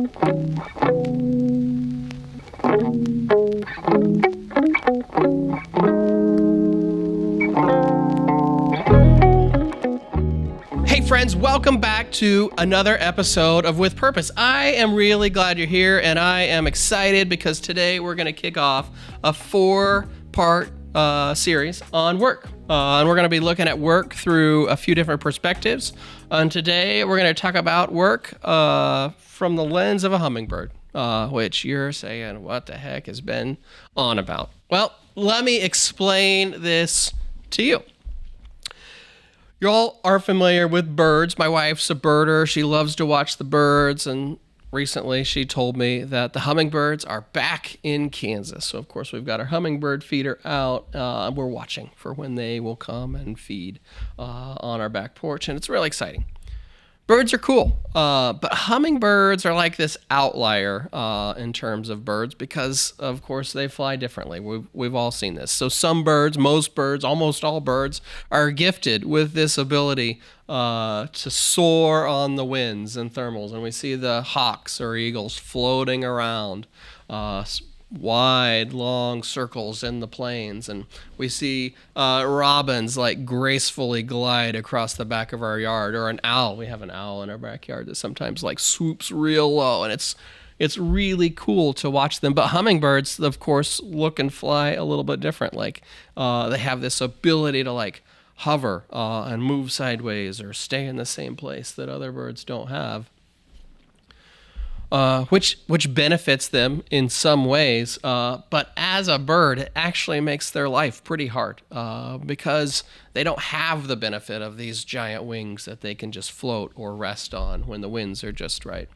Hey friends, welcome back to another episode of With Purpose. I am really glad you're here, and I am excited because today we're going to kick off a 4-part series on work. And we're going to be looking at work through a few different perspectives. And today we're going to talk about work from the lens of a hummingbird, which you're saying, what the heck has been on about? Well, let me explain this to you. You all are familiar with birds. My wife's a birder. She loves to watch the birds, and recently she told me that the hummingbirds are back in Kansas. So, of course, we've got our hummingbird feeder out. We're watching for when they will come and feed on our back porch, and it's really exciting. Birds are cool, but hummingbirds are like this outlier in terms of birds because, of course, they fly differently. We've all seen this. So some birds, most birds, almost all birds are gifted with this ability to soar on the winds and thermals. And we see the hawks or eagles floating around wide, long circles in the plains, and we see robins like gracefully glide across the back of our yard, or an owl. We have an owl in our backyard that sometimes like swoops real low, and it's really cool to watch them. But hummingbirds, of course, look and fly a little bit different. Like they have this ability to like hover and move sideways or stay in the same place that other birds don't have. Which benefits them in some ways, but as a bird, it actually makes their life pretty hard because they don't have the benefit of these giant wings that they can just float or rest on when the winds are just right.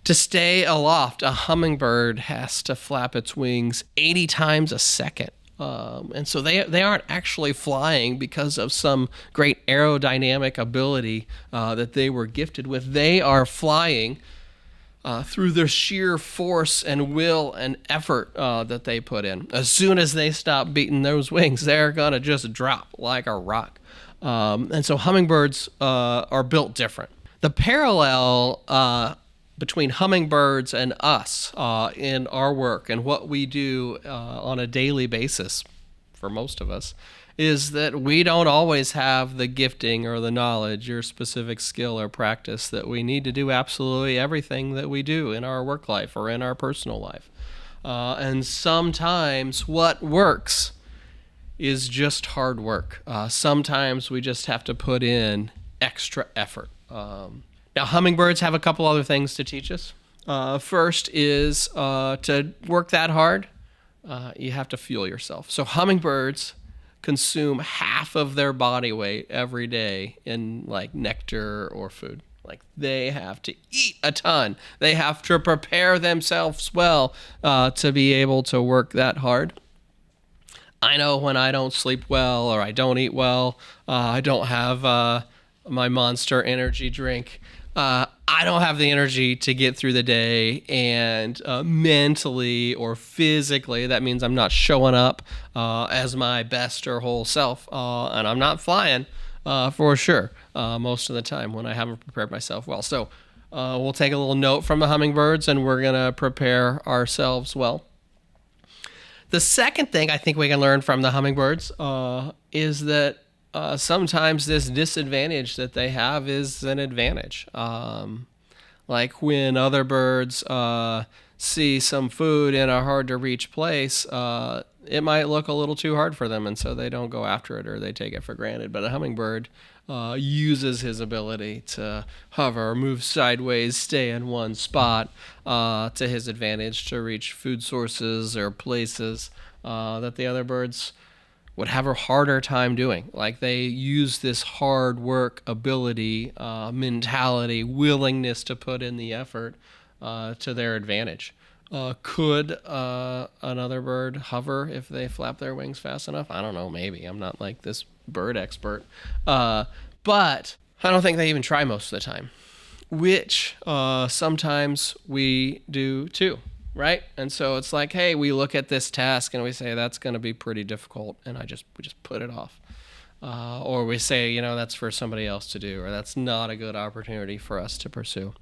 To stay aloft, a hummingbird has to flap its wings 80 times a second. And so they aren't actually flying because of some great aerodynamic ability that they were gifted with. They are flying through their sheer force and will and effort that they put in. As soon as they stop beating those wings, they're going to just drop like a rock. And so hummingbirds are built different. The parallel between hummingbirds and us in our work and what we do on a daily basis, for most of us, is that we don't always have the gifting or the knowledge or specific skill or practice that we need to do absolutely everything that we do in our work life or in our personal life. And sometimes what works is just hard work. Sometimes we just have to put in extra effort. Now, hummingbirds have a couple other things to teach us. First is to work that hard, you have to fuel yourself. So hummingbirds consume half of their body weight every day in like nectar or food. Like they have to eat a ton. They have to prepare themselves well to be able to work that hard. I know when I don't sleep well or I don't eat well, I don't have my Monster energy drink. I don't have the energy to get through the day, and mentally or physically, that means I'm not showing up as my best or whole self, and I'm not flying for sure most of the time when I haven't prepared myself well. So we'll take a little note from the hummingbirds, and we're going to prepare ourselves well. The second thing I think we can learn from the hummingbirds is that sometimes this disadvantage that they have is an advantage. Like when other birds see some food in a hard-to-reach place, it might look a little too hard for them, and so they don't go after it or they take it for granted. But a hummingbird uses his ability to hover, move sideways, stay in one spot to his advantage to reach food sources or places that the other birds would have a harder time doing. Like they use this hard work ability, mentality, willingness to put in the effort to their advantage. Could another bird hover if they flap their wings fast enough? I don't know, maybe. I'm not like this bird expert. But I don't think they even try most of the time, which sometimes we do too. Right? And so it's like, hey, we look at this task and we say that's going to be pretty difficult, and we just put it off. Or we say, that's for somebody else to do, or that's not a good opportunity for us to pursue.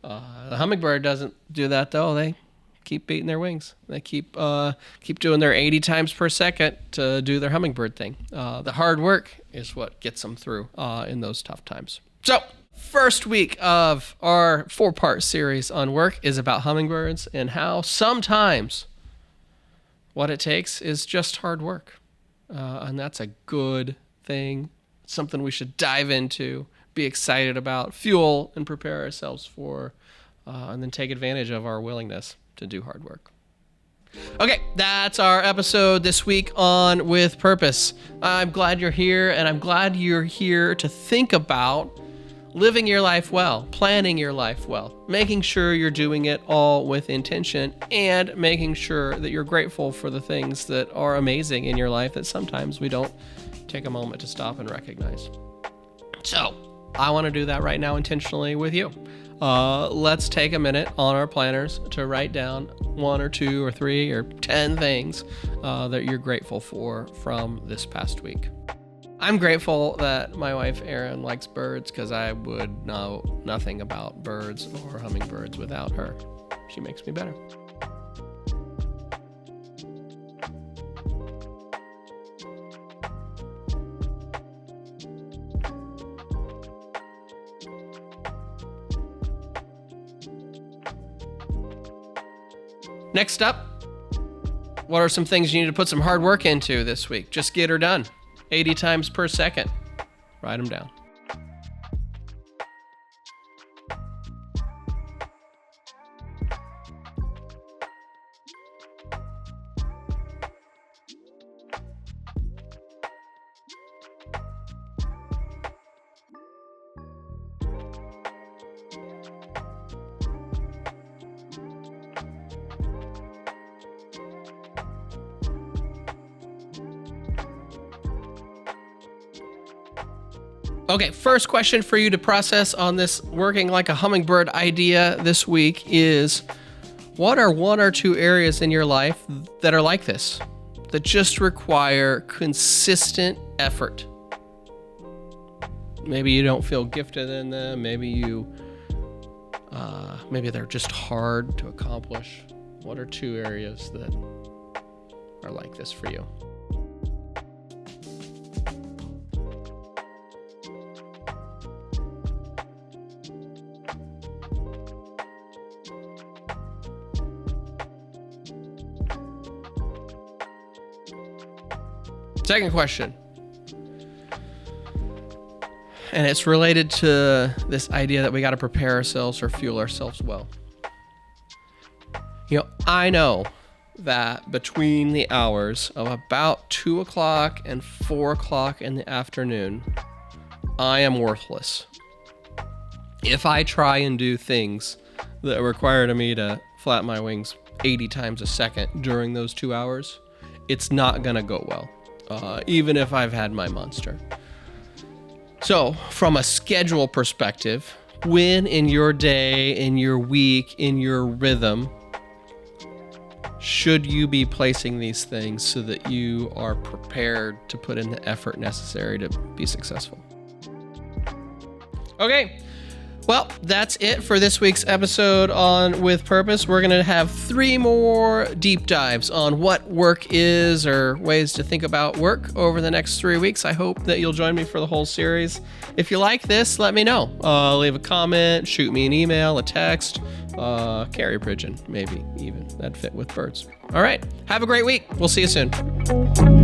The hummingbird doesn't do that, though. They keep beating their wings. They keep doing their 80 times per second to do their hummingbird thing. The hard work is what gets them through in those tough times. So, first week of our 4-part series on work is about hummingbirds and how sometimes what it takes is just hard work. And that's a good thing. It's something we should dive into, be excited about, fuel, and prepare ourselves for, and then take advantage of our willingness to do hard work. Okay, that's our episode this week on With Purpose. I'm glad you're here, and I'm glad you're here to think about living your life well, planning your life well, making sure you're doing it all with intention, and making sure that you're grateful for the things that are amazing in your life that sometimes we don't take a moment to stop and recognize. So, I want to do that right now intentionally with you. Let's take a minute on our planners to write down 1 or 2 or 3 or 10 things that you're grateful for from this past week. I'm grateful that my wife Erin likes birds because I would know nothing about birds or hummingbirds without her. She makes me better. Next up, what are some things you need to put some hard work into this week? Just get her done. 80 times per second. Write them down. Okay, first question for you to process on this working like a hummingbird idea this week is, what are 1 or 2 areas in your life that are like this, that just require consistent effort? Maybe you don't feel gifted in them. Maybe maybe they're just hard to accomplish. What are 2 areas that are like this for you? Second question, and it's related to this idea that we got to prepare ourselves or fuel ourselves well. You know, I know that between the hours of about 2 o'clock and 4 o'clock in the afternoon, I am worthless. If I try and do things that require me to flap my wings 80 times a second during those 2 hours, it's not going to go well. Even if I've had my monster. So, from a schedule perspective, when in your day, in your week, in your rhythm, should you be placing these things so that you are prepared to put in the effort necessary to be successful? Okay. Well, that's it for this week's episode on With Purpose. We're going to have 3 more deep dives on what work is or ways to think about work over the next 3 weeks. I hope that you'll join me for the whole series. If you like this, let me know. Leave a comment, shoot me an email, a text, carrier pigeon, maybe even. That'd fit with birds. All right. Have a great week. We'll see you soon.